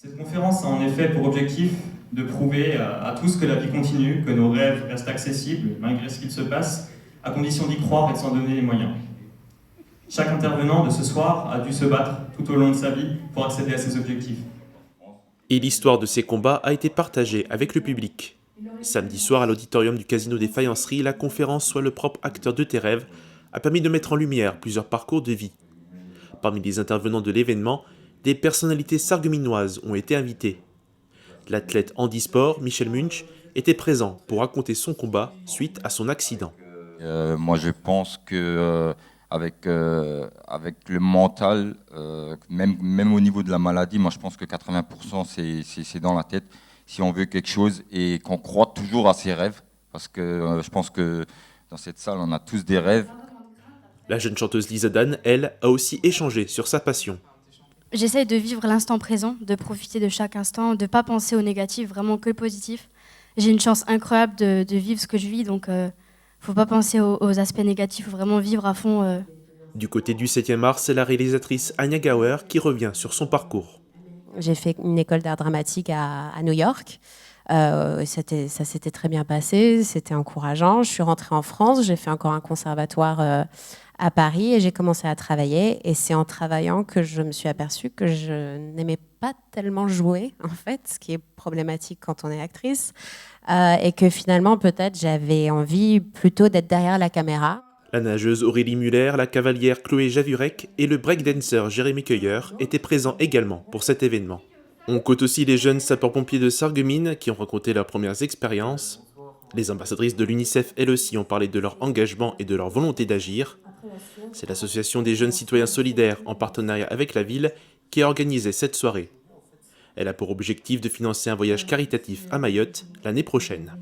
Cette conférence a en effet pour objectif de prouver à tous que la vie continue, que nos rêves restent accessibles malgré ce qu'il se passe, à condition d'y croire et de s'en donner les moyens. Chaque intervenant de ce soir a dû se battre tout au long de sa vie pour accéder à ces objectifs. Et l'histoire de ces combats a été partagée avec le public. Samedi soir, à l'auditorium du Casino des Faïenceries, la conférence « Sois le propre acteur de tes rêves » a permis de mettre en lumière plusieurs parcours de vie. Parmi les intervenants de l'événement, des personnalités sarregueminoises ont été invitées. L'athlète handisport Michel Munch était présent pour raconter son combat suite à son accident. Moi, je pense que avec le mental, même au niveau de la maladie, moi, je pense que 80% c'est dans la tête. Si on veut quelque chose et qu'on croit toujours à ses rêves, parce que je pense que dans cette salle, on a tous des rêves. La jeune chanteuse Lisa Dan, elle, a aussi échangé sur sa passion. J'essaye de vivre l'instant présent, de profiter de chaque instant, de ne pas penser au négatif, vraiment que le positif. J'ai une chance incroyable de vivre ce que je vis, donc faut pas penser aux aspects négatifs, faut vraiment vivre à fond. Du côté du 7e art, c'est la réalisatrice Anya Gauer qui revient sur son parcours. J'ai fait une école d'art dramatique à New York. Ça s'était très bien passé, c'était encourageant. Je suis rentrée en France, j'ai fait encore un conservatoire à Paris et j'ai commencé à travailler. Et c'est en travaillant que je me suis aperçue que je n'aimais pas tellement jouer, en fait, ce qui est problématique quand on est actrice. Et que finalement, peut-être, j'avais envie plutôt d'être derrière la caméra. La nageuse Aurélie Muller, la cavalière Chloé Javurek et le breakdancer Jérémy Cueiller étaient présents également pour cet événement. On compte aussi les jeunes sapeurs-pompiers de Sarreguemines qui ont raconté leurs premières expériences. Les ambassadrices de l'UNICEF, elles aussi, ont parlé de leur engagement et de leur volonté d'agir. C'est l'association des jeunes citoyens solidaires, en partenariat avec la ville, qui a organisé cette soirée. Elle a pour objectif de financer un voyage caritatif à Mayotte l'année prochaine.